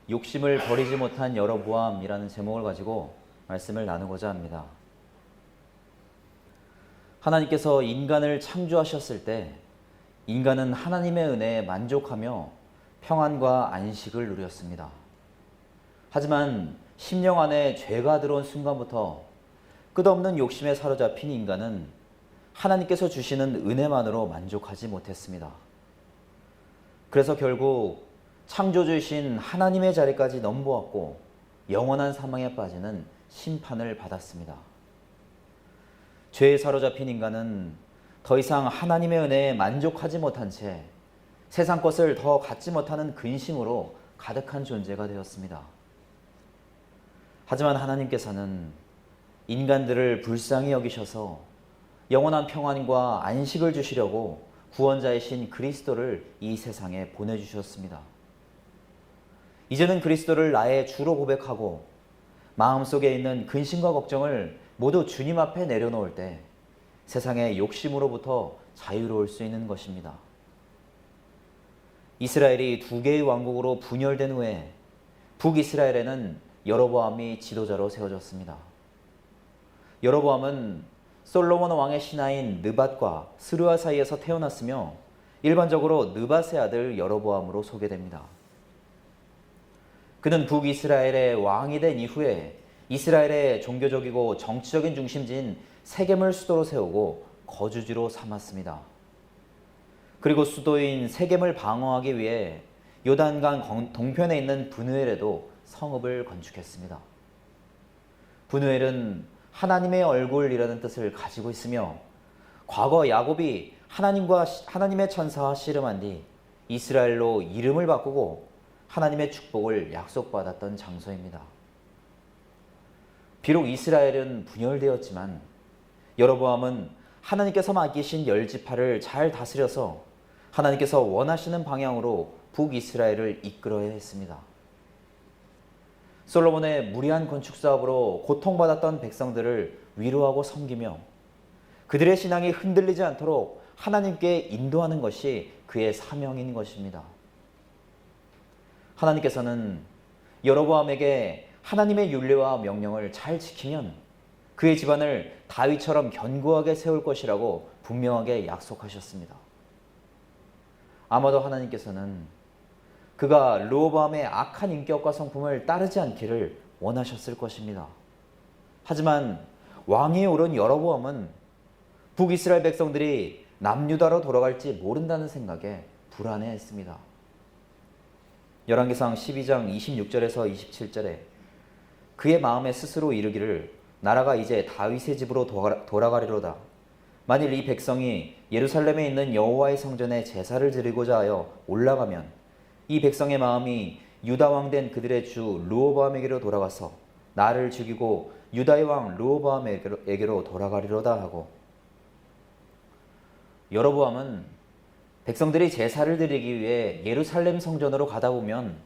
욕심을 버리지 못한 여로보암이라는 제목을 가지고 말씀을 나누고자 합니다. 하나님께서 인간을 창조하셨을 때 인간은 하나님의 은혜에 만족하며 평안과 안식을 누렸습니다. 하지만 심령 안에 죄가 들어온 순간부터 끝없는 욕심에 사로잡힌 인간은 하나님께서 주시는 은혜만으로 만족하지 못했습니다. 그래서 결국 창조주이신 하나님의 자리까지 넘보았고 영원한 사망에 빠지는 심판을 받았습니다. 죄에 사로잡힌 인간은 더 이상 하나님의 은혜에 만족하지 못한 채 세상 것을 더 갖지 못하는 근심으로 가득한 존재가 되었습니다. 하지만 하나님께서는 인간들을 불쌍히 여기셔서 영원한 평안과 안식을 주시려고 구원자이신 그리스도를 이 세상에 보내주셨습니다. 이제는 그리스도를 나의 주로 고백하고 마음속에 있는 근심과 걱정을 모두 주님 앞에 내려놓을 때 세상의 욕심으로부터 자유로울 수 있는 것입니다. 이스라엘이 두 개의 왕국으로 분열된 후에 북이스라엘에는 여로보암이 지도자로 세워졌습니다. 여로보암은 솔로몬 왕의 신하인 느밧과 스루아 사이에서 태어났으며 일반적으로 느밧의 아들 여로보암으로 소개됩니다. 그는 북이스라엘의 왕이 된 이후에 이스라엘의 종교적이고 정치적인 중심지인 세겜을 수도로 세우고 거주지로 삼았습니다. 그리고 수도인 세겜을 방어하기 위해 요단강 동편에 있는 브누엘에도 성읍을 건축했습니다. 브누엘은 하나님의 얼굴이라는 뜻을 가지고 있으며 과거 야곱이 하나님의 천사와 씨름한 뒤 이스라엘로 이름을 바꾸고 하나님의 축복을 약속받았던 장소입니다. 비록 이스라엘은 분열되었지만 여로보암은 하나님께서 맡기신 10지파를 잘 다스려서 하나님께서 원하시는 방향으로 북이스라엘을 이끌어야 했습니다. 솔로몬의 무리한 건축 사업으로 고통받았던 백성들을 위로하고 섬기며 그들의 신앙이 흔들리지 않도록 하나님께 인도하는 것이 그의 사명인 것입니다. 하나님께서는 여로보암에게 하나님의 율례와 명령을 잘 지키면 그의 집안을 다윗처럼 견고하게 세울 것이라고 분명하게 약속하셨습니다. 아마도 하나님께서는 그가 르호보암의 악한 인격과 성품을 따르지 않기를 원하셨을 것입니다. 하지만 왕위에 오른 여로보암은 북이스라엘 백성들이 남유다로 돌아갈지 모른다는 생각에 불안해했습니다. 열왕기상 12장 26절에서 27절에 그의 마음에 스스로 이르기를 나라가 이제 다윗의 집으로 돌아가리로다. 만일 이 백성이 예루살렘에 있는 여호와의 성전에 제사를 드리고자 하여 올라가면 이 백성의 마음이 유다 왕 된 그들의 주 르호보암에게로 돌아가서 나를 죽이고 유다의 왕 르호보암에게로 돌아가리로다 하고, 여로보암은 백성들이 제사를 드리기 위해 예루살렘 성전으로 가다 보면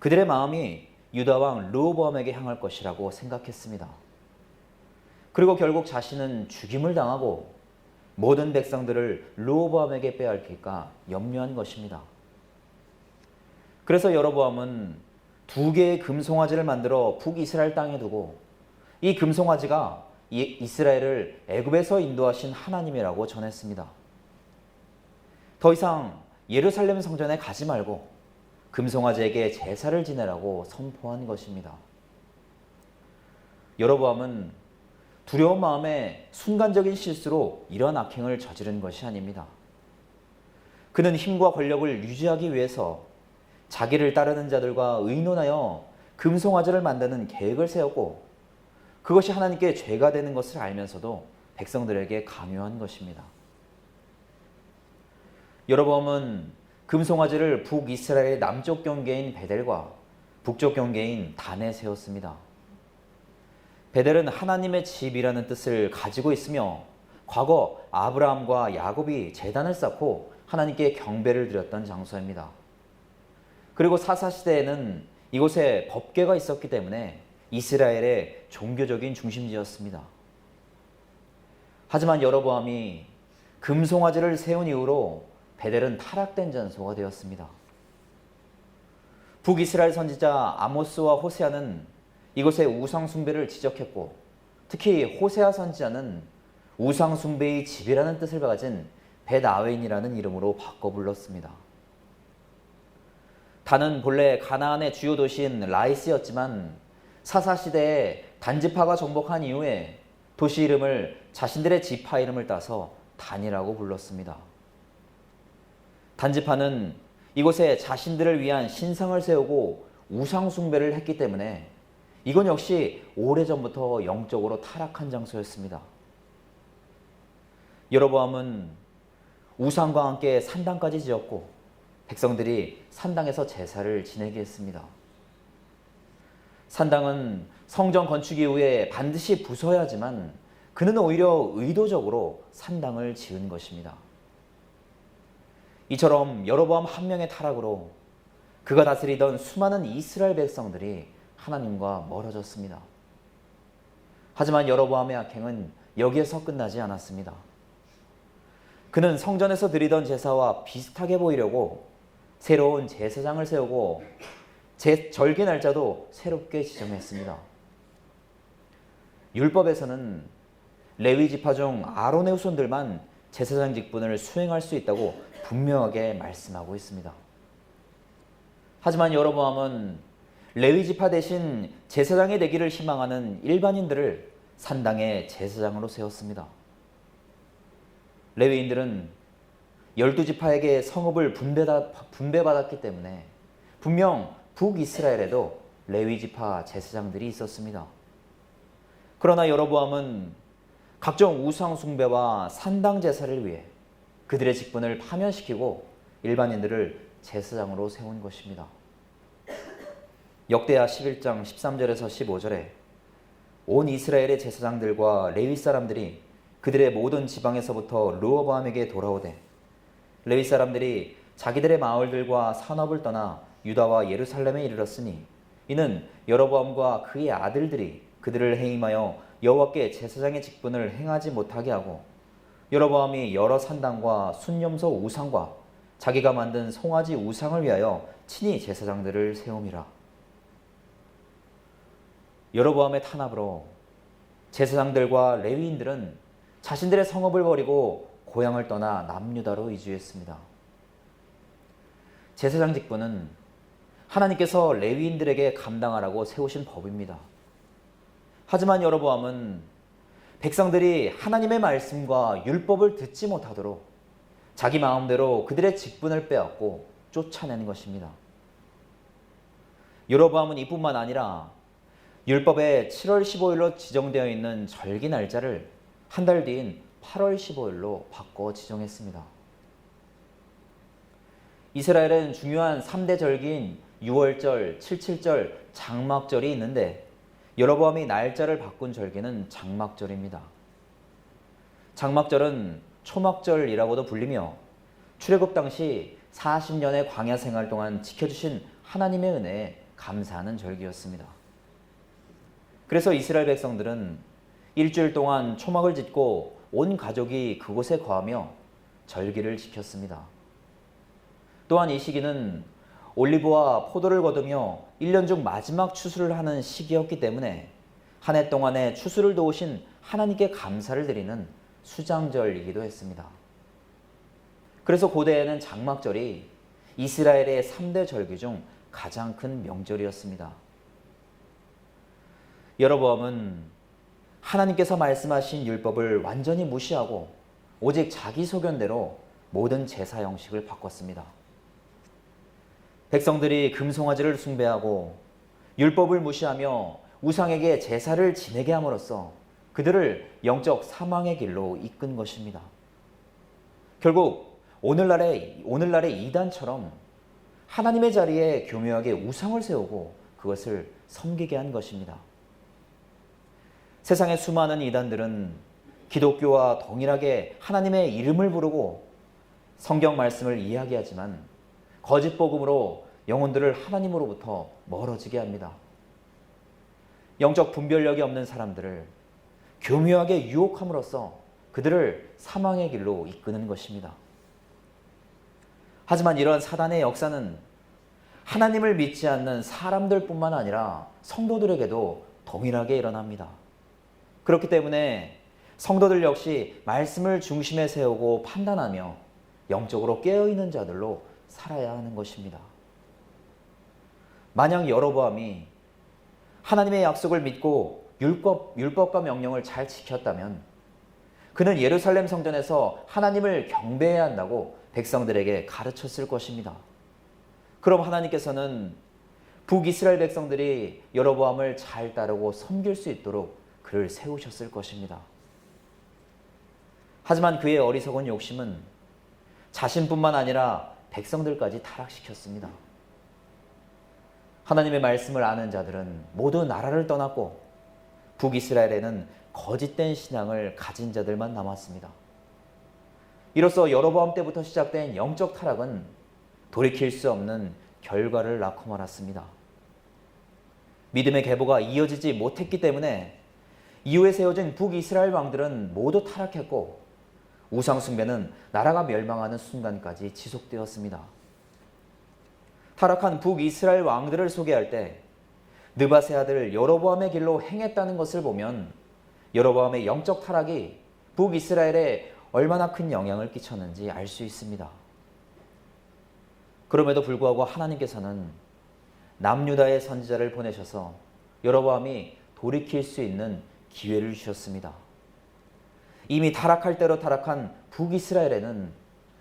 그들의 마음이 유다 왕 르호보암에게 향할 것이라고 생각했습니다. 그리고 결국 자신은 죽임을 당하고 모든 백성들을 르호보암에게 빼앗길까 염려한 것입니다. 그래서 여로보암은 2개의 금송아지를 만들어 북이스라엘 땅에 두고 이 금송아지가 이스라엘을 애굽에서 인도하신 하나님이라고 전했습니다. 더 이상 예루살렘 성전에 가지 말고 금송아지에게 제사를 지내라고 선포한 것입니다. 여로보암은 두려운 마음에 순간적인 실수로 이런 악행을 저지른 것이 아닙니다. 그는 힘과 권력을 유지하기 위해서 자기를 따르는 자들과 의논하여 금송아지를 만드는 계획을 세웠고 그것이 하나님께 죄가 되는 것을 알면서도 백성들에게 강요한 것입니다. 여로보암은 금송아지를 북이스라엘의 남쪽 경계인 베델과 북쪽 경계인 단에 세웠습니다. 베델은 하나님의 집이라는 뜻을 가지고 있으며 과거 아브라함과 야곱이 제단을 쌓고 하나님께 경배를 드렸던 장소입니다. 그리고 사사시대에는 이곳에 법궤가 있었기 때문에 이스라엘의 종교적인 중심지였습니다. 하지만 여로보암이 금송아지를 세운 이후로 베델은 타락된 장소가 되었습니다. 북이스라엘 선지자 아모스와 호세아는 이곳의 우상 숭배를 지적했고, 특히 호세아 선지자는 우상 숭배의 집이라는 뜻을 가진 벳아웬이라는 이름으로 바꿔 불렀습니다. 단은 본래 가나안의 주요 도시인 라이스였지만 사사시대에 단지파가 정복한 이후에 도시 이름을 자신들의 지파 이름을 따서 단이라고 불렀습니다. 단지파는 이곳에 자신들을 위한 신상을 세우고 우상 숭배를 했기 때문에 이건 역시 오래전부터 영적으로 타락한 장소였습니다. 여로보암은 우상과 함께 산당까지 지었고 백성들이 산당에서 제사를 지내게 했습니다. 산당은 성전 건축 이후에 반드시 부숴야 하지만 그는 오히려 의도적으로 산당을 지은 것입니다. 이처럼 여로보암 한 명의 타락으로 그가 다스리던 수많은 이스라엘 백성들이 하나님과 멀어졌습니다. 하지만 여로보암의 악행은 여기에서 끝나지 않았습니다. 그는 성전에서 드리던 제사와 비슷하게 보이려고 새로운 제사장을 세우고 절기 날짜도 새롭게 지정했습니다. 율법에서는 레위 지파 중 아론의 후손들만 제사장 직분을 수행할 수 있다고 분명하게 말씀하고 있습니다. 하지만 여로보암은 레위 지파 대신 제사장이 되기를 희망하는 일반인들을 산당의 제사장으로 세웠습니다. 레위인들은 12지파에게 성읍을 분배받았기 때문에 분명 북이스라엘에도 레위지파 제사장들이 있었습니다. 그러나 여로보암은 각종 우상 숭배와 산당 제사를 위해 그들의 직분을 파면시키고 일반인들을 제사장으로 세운 것입니다. 역대하 11장 13절에서 15절에 온 이스라엘의 제사장들과 레위 사람들이 그들의 모든 지방에서부터 르호보암에게 돌아오되 레위 사람들이 자기들의 마을들과 산업을 떠나 유다와 예루살렘에 이르렀으니 이는 여로보암과 그의 아들들이 그들을 해임하여 여호와께 제사장의 직분을 행하지 못하게 하고 여로보암이 여러 산당과 순념소 우상과 자기가 만든 송아지 우상을 위하여 친히 제사장들을 세움이라. 여로보암의 탄압으로 제사장들과 레위인들은 자신들의 성읍을 버리고 고향을 떠나 남유다로 이주했습니다. 제사장 직분은 하나님께서 레위인들에게 감당하라고 세우신 법입니다. 하지만 여로보암은 백성들이 하나님의 말씀과 율법을 듣지 못하도록 자기 마음대로 그들의 직분을 빼앗고 쫓아내는 것입니다. 여로보암은 이뿐만 아니라 율법에 7월 15일로 지정되어 있는 절기 날짜를 한 달 뒤인 8월 15일로 바꿔 지정했습니다. 이스라엘은 중요한 3대 절기인 6월절, 77절, 장막절이 있는데 여로보암이 날짜를 바꾼 절기는 장막절입니다. 장막절은 초막절이라고도 불리며 출애굽 당시 40년의 광야 생활 동안 지켜주신 하나님의 은혜에 감사하는 절기였습니다. 그래서 이스라엘 백성들은 일주일 동안 초막을 짓고 온 가족이 그곳에 거하며 절기를 지켰습니다. 또한 이 시기는 올리브와 포도를 거두며 1년 중 마지막 추수를 하는 시기였기 때문에 한 해 동안의 추수를 도우신 하나님께 감사를 드리는 수장절이기도 했습니다. 그래서 고대에는 장막절이 이스라엘의 3대 절기 중 가장 큰 명절이었습니다. 여로보암은 하나님께서 말씀하신 율법을 완전히 무시하고 오직 자기 소견대로 모든 제사 형식을 바꿨습니다. 백성들이 금송아지를 숭배하고 율법을 무시하며 우상에게 제사를 지내게 함으로써 그들을 영적 사망의 길로 이끈 것입니다. 결국 오늘날의 이단처럼 하나님의 자리에 교묘하게 우상을 세우고 그것을 섬기게 한 것입니다. 세상의 수많은 이단들은 기독교와 동일하게 하나님의 이름을 부르고 성경 말씀을 이야기하지만 거짓 복음으로 영혼들을 하나님으로부터 멀어지게 합니다. 영적 분별력이 없는 사람들을 교묘하게 유혹함으로써 그들을 사망의 길로 이끄는 것입니다. 하지만 이러한 사단의 역사는 하나님을 믿지 않는 사람들뿐만 아니라 성도들에게도 동일하게 일어납니다. 그렇기 때문에 성도들 역시 말씀을 중심에 세우고 판단하며 영적으로 깨어있는 자들로 살아야 하는 것입니다. 만약 여로보암이 하나님의 약속을 믿고 율법과 명령을 잘 지켰다면 그는 예루살렘 성전에서 하나님을 경배해야 한다고 백성들에게 가르쳤을 것입니다. 그럼 하나님께서는 북이스라엘 백성들이 여로보암을 잘 따르고 섬길 수 있도록 그를 세우셨을 것입니다. 하지만 그의 어리석은 욕심은 자신뿐만 아니라 백성들까지 타락시켰습니다. 하나님의 말씀을 아는 자들은 모두 나라를 떠났고 북이스라엘에는 거짓된 신앙을 가진 자들만 남았습니다. 이로써 여로보암 때부터 시작된 영적 타락은 돌이킬 수 없는 결과를 낳고 말았습니다. 믿음의 계보가 이어지지 못했기 때문에 이후에 세워진 북이스라엘 왕들은 모두 타락했고 우상 숭배는 나라가 멸망하는 순간까지 지속되었습니다. 타락한 북이스라엘 왕들을 소개할 때 느밧의 아들 여로보암의 길로 행했다는 것을 보면 여로보암의 영적 타락이 북이스라엘에 얼마나 큰 영향을 끼쳤는지 알 수 있습니다. 그럼에도 불구하고 하나님께서는 남유다의 선지자를 보내셔서 여로보암이 돌이킬 수 있는 기회를 주셨습니다. 이미 타락할 대로 타락한 북이스라엘에는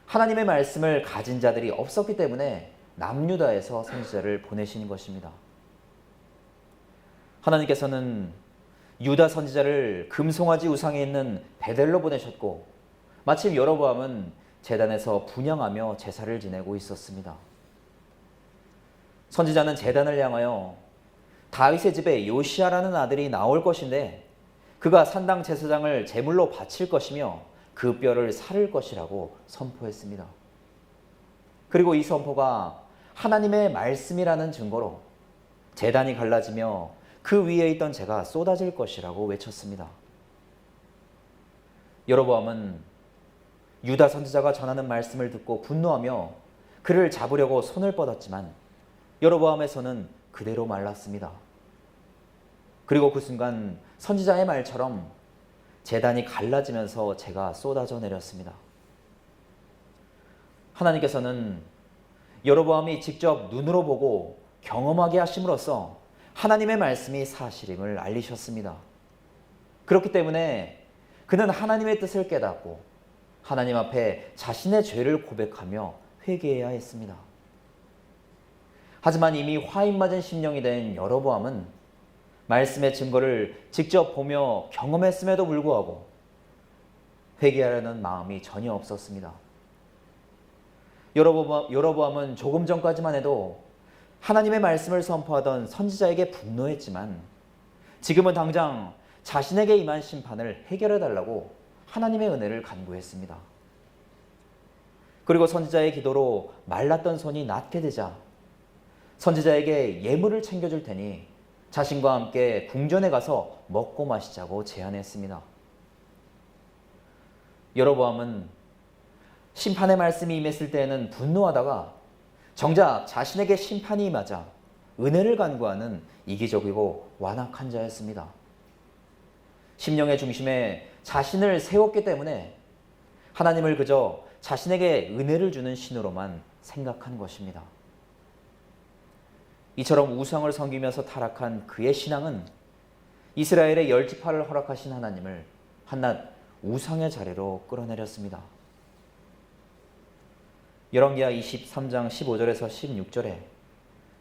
하나님의 말씀을 가진 자들이 없었기 때문에 남유다에서 선지자를 보내신 것입니다. 하나님께서는 유다 선지자를 금송아지 우상에 있는 베델로 보내셨고 마침 여로보암은 제단에서 분향하며 제사를 지내고 있었습니다. 선지자는 제단을 향하여 다윗의 집에 요시야라는 아들이 나올 것인데 그가 산당 제사장을 제물로 바칠 것이며 그 뼈를 사를 것이라고 선포했습니다. 그리고 이 선포가 하나님의 말씀이라는 증거로 제단이 갈라지며 그 위에 있던 재가 쏟아질 것이라고 외쳤습니다. 여로보암은 유다 선지자가 전하는 말씀을 듣고 분노하며 그를 잡으려고 손을 뻗었지만 여로보암의 손은 그대로 말랐습니다. 그리고 그 순간 선지자의 말처럼 제단이 갈라지면서 재가 쏟아져 내렸습니다. 하나님께서는 여로보암이 직접 눈으로 보고 경험하게 하심으로써 하나님의 말씀이 사실임을 알리셨습니다. 그렇기 때문에 그는 하나님의 뜻을 깨닫고 하나님 앞에 자신의 죄를 고백하며 회개해야 했습니다. 하지만 이미 화인 맞은 심령이 된 여로보암은 말씀의 증거를 직접 보며 경험했음에도 불구하고 회개하려는 마음이 전혀 없었습니다. 여로보암은 조금 전까지만 해도 하나님의 말씀을 선포하던 선지자에게 분노했지만 지금은 당장 자신에게 임한 심판을 해결해달라고 하나님의 은혜를 간구했습니다. 그리고 선지자의 기도로 말랐던 손이 낫게 되자 선지자에게 예물을 챙겨줄 테니 자신과 함께 궁전에 가서 먹고 마시자고 제안했습니다. 여로보암은 심판의 말씀이 임했을 때에는 분노하다가 정작 자신에게 심판이 임하자 은혜를 간구하는 이기적이고 완악한 자였습니다. 심령의 중심에 자신을 세웠기 때문에 하나님을 그저 자신에게 은혜를 주는 신으로만 생각한 것입니다. 이처럼 우상을 섬기면서 타락한 그의 신앙은 이스라엘의 10지파를 허락하신 하나님을 한낱 우상의 자리로 끌어내렸습니다. 열왕기하 23장 15절에서 16절에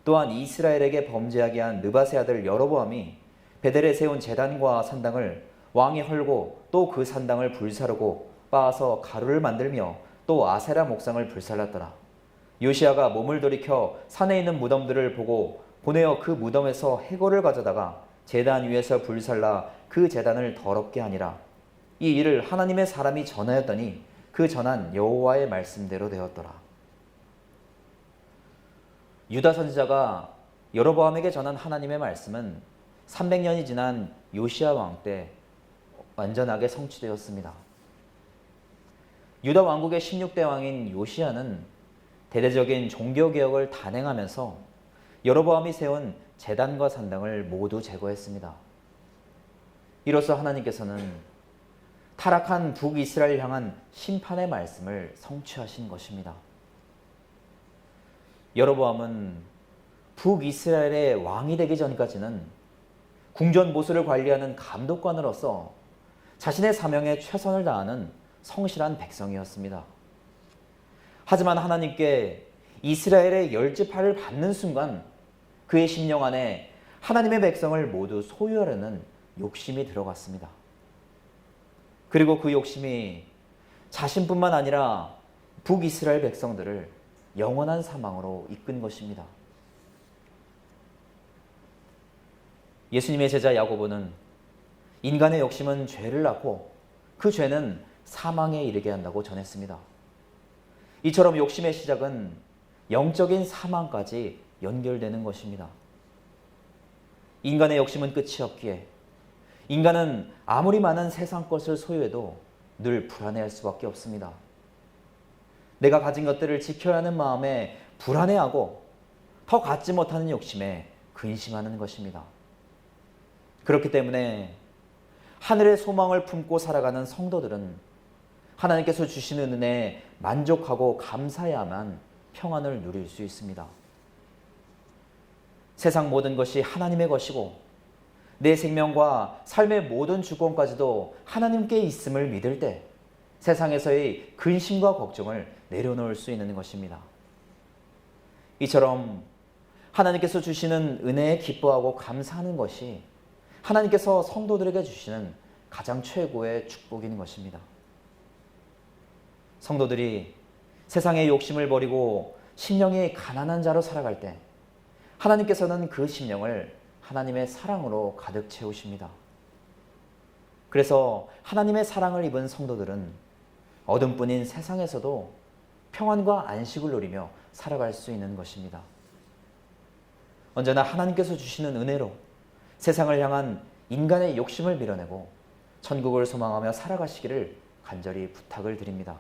또한 이스라엘에게 범죄하게 한 느밧의 아들 여로보암이 베델에 세운 제단과 산당을 왕이 헐고 또 그 산당을 불사르고 빻아서 가루를 만들며 또 아세라 목상을 불살랐더라. 요시야가 몸을 돌이켜 산에 있는 무덤들을 보고 보내어 그 무덤에서 해골을 가져다가 제단 위에서 불살라 그 제단을 더럽게 하니라. 이 일을 하나님의 사람이 전하였더니 그 전한 여호와의 말씀대로 되었더라. 유다 선지자가 여로보암에게 전한 하나님의 말씀은 300년이 지난 요시야 왕 때 완전하게 성취되었습니다. 유다 왕국의 16대 왕인 요시야는 대대적인 종교개혁을 단행하면서 여로보암이 세운 제단과 산당을 모두 제거했습니다. 이로써 하나님께서는 타락한 북이스라엘 향한 심판의 말씀을 성취하신 것입니다. 여로보암은 북이스라엘의 왕이 되기 전까지는 궁전 보수를 관리하는 감독관으로서 자신의 사명에 최선을 다하는 성실한 백성이었습니다. 하지만 하나님께 이스라엘의 열지파를 받는 순간 그의 심령 안에 하나님의 백성을 모두 소유하려는 욕심이 들어갔습니다. 그리고 그 욕심이 자신뿐만 아니라 북이스라엘 백성들을 영원한 사망으로 이끈 것입니다. 예수님의 제자 야고보는 인간의 욕심은 죄를 낳고 그 죄는 사망에 이르게 한다고 전했습니다. 이처럼 욕심의 시작은 영적인 사망까지 연결되는 것입니다. 인간의 욕심은 끝이 없기에 인간은 아무리 많은 세상 것을 소유해도 늘 불안해할 수밖에 없습니다. 내가 가진 것들을 지켜야 하는 마음에 불안해하고 더 갖지 못하는 욕심에 근심하는 것입니다. 그렇기 때문에 하늘의 소망을 품고 살아가는 성도들은 하나님께서 주시는 은혜에 만족하고 감사해야만 평안을 누릴 수 있습니다. 세상 모든 것이 하나님의 것이고 내 생명과 삶의 모든 주권까지도 하나님께 있음을 믿을 때 세상에서의 근심과 걱정을 내려놓을 수 있는 것입니다. 이처럼 하나님께서 주시는 은혜에 기뻐하고 감사하는 것이 하나님께서 성도들에게 주시는 가장 최고의 축복인 것입니다. 성도들이 세상의 욕심을 버리고 심령이 가난한 자로 살아갈 때 하나님께서는 그 심령을 하나님의 사랑으로 가득 채우십니다. 그래서 하나님의 사랑을 입은 성도들은 어둠뿐인 세상에서도 평안과 안식을 누리며 살아갈 수 있는 것입니다. 언제나 하나님께서 주시는 은혜로 세상을 향한 인간의 욕심을 밀어내고 천국을 소망하며 살아가시기를 간절히 부탁을 드립니다.